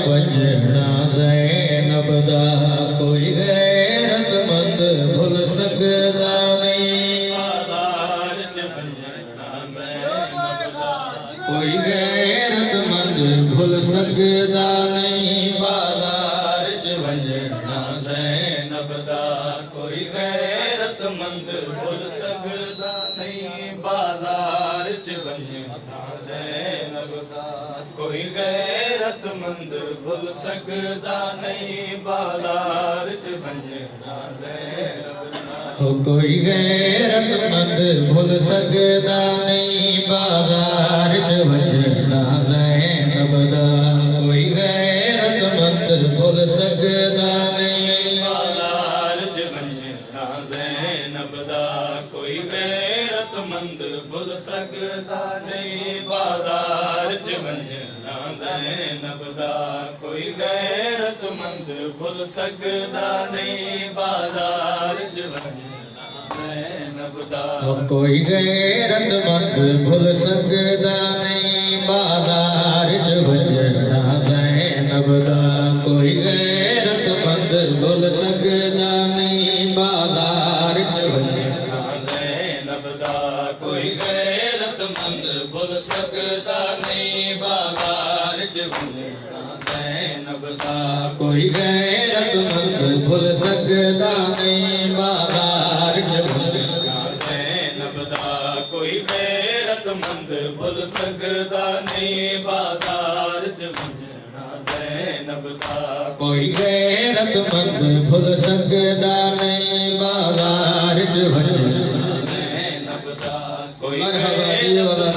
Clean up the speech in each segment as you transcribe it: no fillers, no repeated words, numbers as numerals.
वंजना ज़ैनब दा कोई गैरतमंद भुल सकदा नहीं। बाज़ार च वंजना ज़ैनब दा कोई गैरतमंद भुल सकदा नहीं। बाज़ार च वंजना ज़ैनब दा कोई गैरतमंद भुल सकदा नहीं। बाज़ार च वंजना ज़ैनब दा कोई गैरतमंद भुल सकदा नहीं। बाज़ार च वंजना ज़ैनब दा कोई गैरतमंद भुल सकदा नहीं। बाज़ार च वंजना ज़ैनब दा कोई गैरतमंद भुल सकदा नहीं। बाज़ार च वंजना ज़ैनब दा कोई गैरतमंद भुल सकदा नहीं। बाज़ार च वंजना ज़ैनब दा कोई गैरतमंद भुल सकदा नहीं। बाज़ार च वंजना ज़ैनब दा कोई गैरतमंद भुल सकदा नहीं। बाज़ार च वंजना ज़ैनब दा कोई गैरतमंद भुल सकदा नहीं। बाज़ार च वंजना ज़ैनब दा कोई गैरतमंद भुल सकदा नहीं। बाज़ार च वंजना ज़ैनब दा कोई गैरतमंद भुल सकदा नहीं। बाज़ार च वंजना ज़ैनब दा कोई गैरतमंद भुल सकदा नहीं। बाज़ार च वंजना ज़ैनब दा कोई गैरतमंद भुल सकदा नहीं। बाज़ार च वंजना ज़ैनब दा कोई गैरतमंद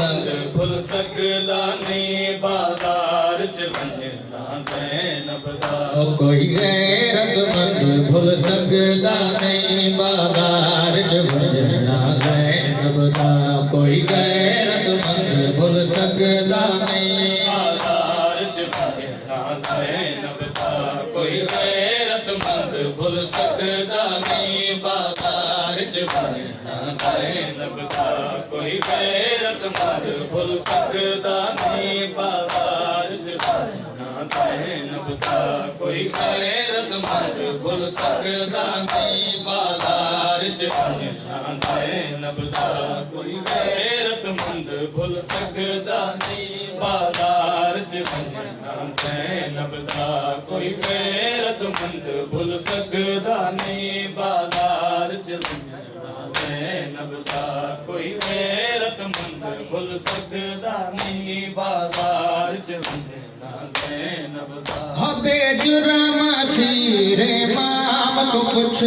भुल सकदा नहीं। बाज़ार च वंजना ज़ैनब दा कोई गैरतमंद भुल सकदा नहीं। बाज़ार च वंजना ज़ैनब दा कोई गैरतमंद भुल सकदा नहीं। बाज़ार च वंजना ज़ैनब दा कोई गैरतमंद भुल सकदा नहीं। बाज़ार च वंजना ज़ैनब दा कोई गैरतमंद भुल सकदा नहीं। बाज़ार च वंजना ज़ैनब दा कोई गैरतमंद भुल सकदा नहीं। बाज़ार च वंजना ज़ैनब दा कोई गैरतमंद भुल सकदा नहीं। बाज़ार च वंजना ज़ैनब दा कोई गैरतमंद भुल सकदा नहीं। बाज़ार च वंजना ज़ैनब दा कोई गैरतमंद भुल सकदा नहीं। बाज़ार च वंजना ज़ैनब दा बेजुर्म सीरे माम को कुछ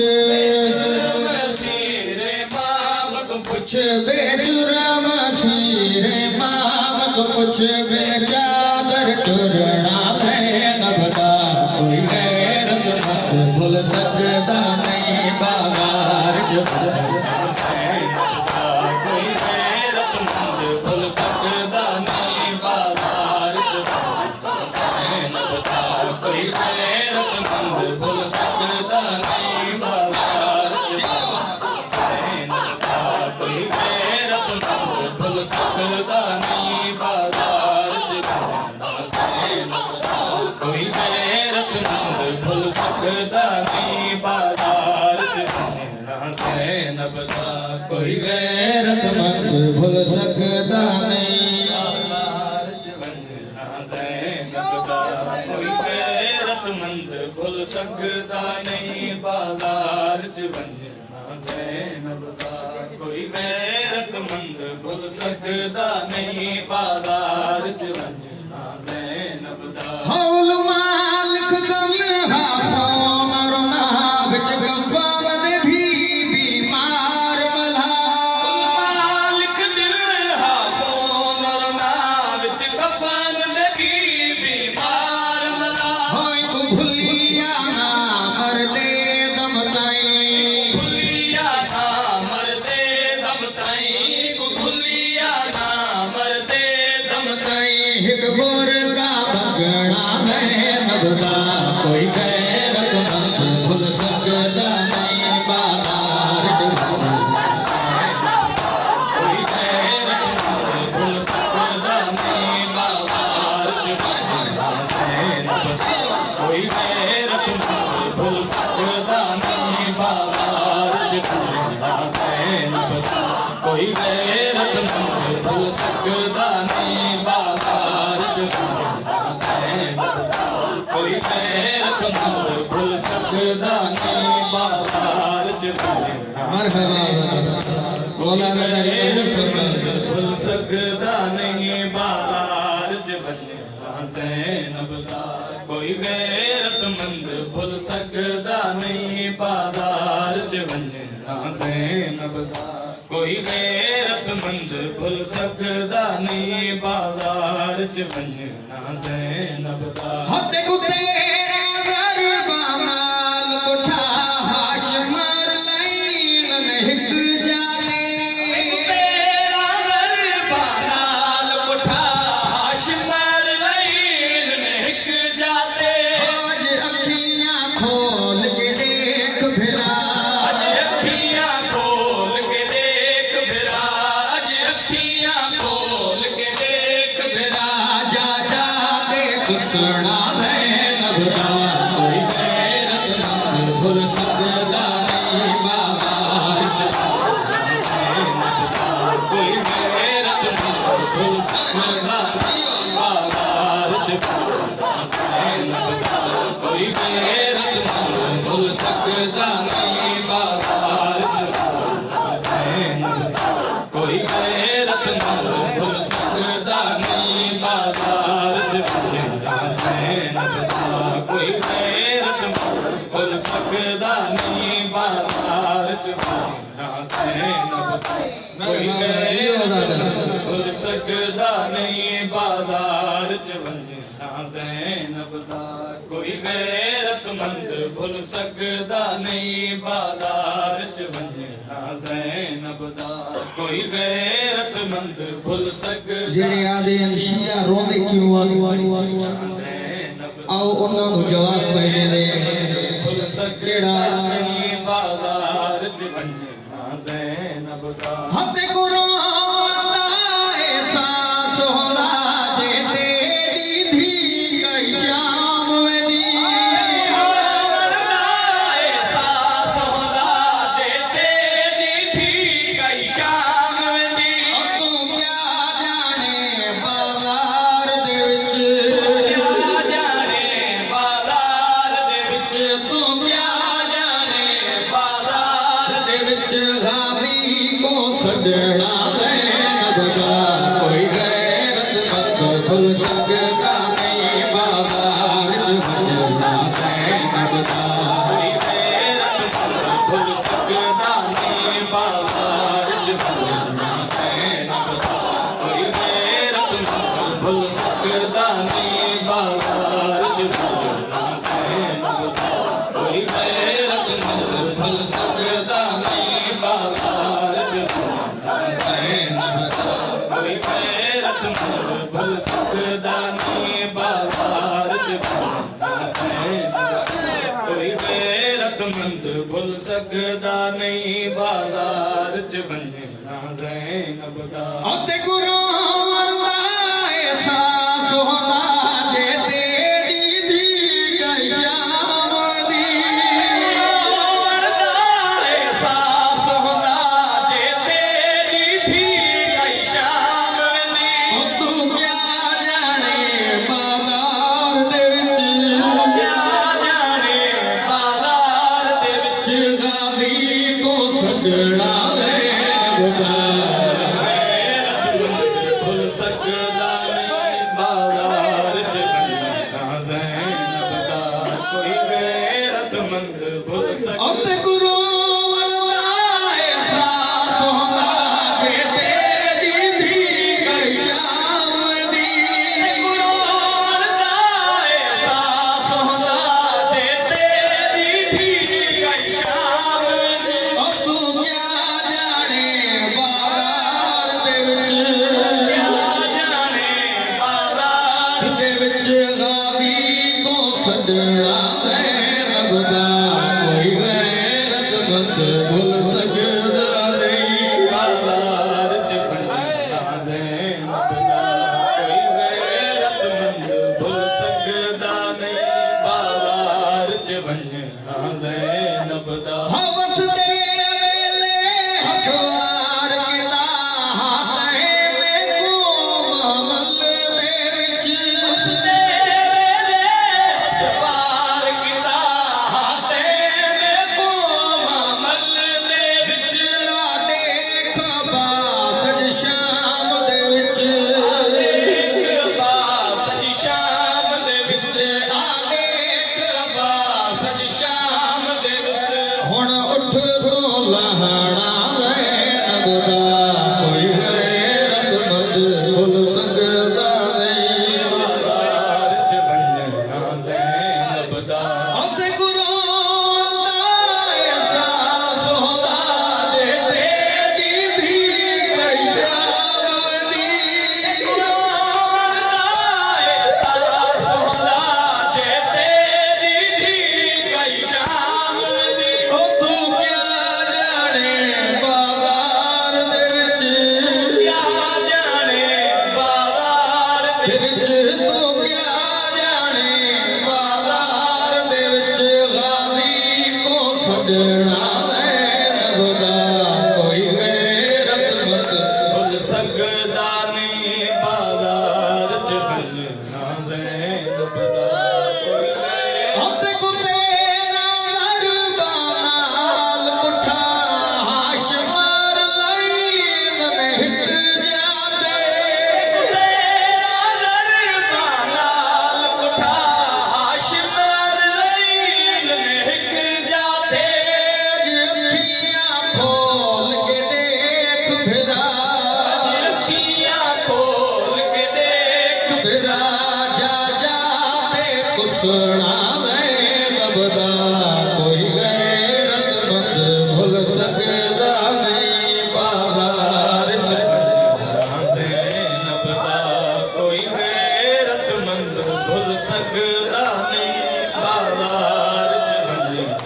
सीरे माम को कुछ बेजुर्म सीरे माम को कुछ बिन चादर चुरना ज़ैनब दा कोई गैरतमंद भुल सकदा नहीं। बाज़ार च वंजना ज़ैनब दा कोई गैरतमंद भुल सकदा नहीं। बाज़ार च वंजना ज़ैनब दा कोई गैरतमंद भुल सकदा नहीं। बाज़ार च वंजना ज़ैनब दा कोई गैरतमंद भुल सकदा नहीं। बाज़ार च वंजना ज़ैनब दा कोई गैरतमंद भुल सकदा नहीं। बाज़ार च वंजना ज़ैनब दा कोई गैरतमंद भुल सकदा नहीं। बाज़ार च वंजना ज़ैनब दा कोई गैरतमंद भुल सकदा नहीं। बाज़ार च वंजना ज़ैनब दा कोई गैरतमंद भुल सकदा नहीं। बाज़ार च वंजना ज़ैनब दा हौल मालिक दम हाफ़ोन और नाव च गफ़ान दे भी बीमार मल्हा मालिक दिल हाफ़ोन और नाव च गफ़ान दे भी बीमार मल्हा होय तू भुलिया ना मरदे दम ताईं भुलिया ना मरदे दम ताईं को भुलिया ना मरदे दम ताईं हिक कोई गैरतमंद भुल सकदा नहीं बाजार च वंजना मौलाना भुल सकदा नहीं बाजार च वंजना ज़ैनब दा कोई गैरतमंद भुल सकदा नहीं बाजार च वंजना ज़ैनब दा कोई गैरतमंद भुल सकदा नहीं बाजार च वंजना ज़ैनब दा हद गुतेरा गरबा नाल कोठा हाशमर लैन हिक जाते तेरा गरबा नाल कोठा हाशमर लैन हिक जाते आज अखियां खोल के देख फिरा आज अखियां खोल के देख फिरा आज अखियां खोल के देख फिरा जा जा देख सुना ज़ैनब दा कोई गैरतमंद भुल सकदा नहीं बाजार च ज़ैनब दा कोई गैरतमंद भुल सकदा नहीं बाजार च ज़ैनब दा कोई गैरतमंद भुल सकदा नहीं बाजार च ज़ैनब दा कोई गैरतमंद भुल सकदा नहीं बाजार च ज़ैनब दा कोई गैरतमंद भुल सकदा नहीं बाजार च ज़ैनब दा कोई गैरतमंद भुल सकदा नहीं बाजार च ज़ैनब दा कोई गैरतमंद भुल सकदा नहीं बाजार च ज़ैनब दा कोई गैरतमंद भुल सकदा जेड़े आदे शिया रोंदे क्यों आओ उन्हां नूं जवाब पहले दे भुल सकदा नहीं बाजार च ज़ैनब दा हद कुरान दा एहसास होंदा जे तेरी धी कई शाम वेंदी कुरान दा एहसास होंदा जे तेरी धी कई शाम वेंदी तू क्या जाने बाजार दे विच क्या जाने बाजार दे विच तू क्या जाने बाजार दे विच गावी को सजना ज़ैनब दा कोई गैरतमंद भुल सकदा नहीं बाजार च वंजना ज़ैनब दा कोई गैरतमंद भुल सकदा नहीं बाजार च वंजना ज़ैनब दा कोई गैरतमंद भुल सकदा नहीं बाजार च वंजना ज़ैनब दा कोई गैरतमंद भुल सकदा नहीं बाजार च वंजना ज़ैनब दा कोई गैरतमंद भुल सकदा नहीं बाजार च वंजना ज़ैनब दा कोई गैरतमंद भुल सकदा नहीं बाजार च वंजना ज़ैनब दा ते कुरान दा एहसास होंदा जे तेरी धी कई शाम दी कुरान दा एहसास होंदा जे तेरी धी कई शाम दी तू क्या जाने बाजार दे विच क्या जाने बाजार दे विच गावी को सजना ज़ैनब दा भुल सकदा नहीं बाजार च वंजना ज़ैनब दा कोई गैरतमंद भुल सकदा कुरान दा एहसास होंदा जे तेरी धी कई शाम दी कुरान दा एहसास होंदा जे तेरी धी कई शाम दी तू क्या जाने बाजार दे विच क्या जाने बाजार दे विच गावी को सजना ज़ैनब दा कोई गैरतमंद भुल सकदा नहीं बाजार च वंजना ज़ैनब दा कोई गैरतमंद भुल सकदा नहीं बाजार च वंजना ज़ैनब दा हवस दे वेले हसवार किता हाथे में को महमल दे विच हवस दे वेले उसना ज़ैनब दा कोई गैरतमंद भुल सकदा नहीं बाज़ार च खड़िया ज़ैनब दा कोई गैरतमंद भुल सकदा नहीं बाज़ार च खड़िया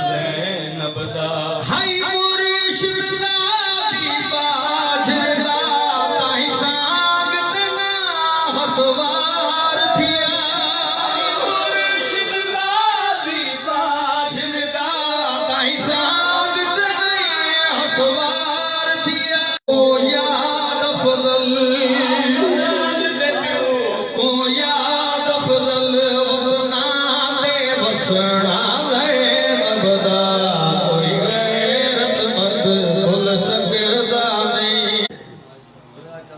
ज़ैनब दा हाय मुर्शिद दी बाजर दा ताई सांग ते ना हसवा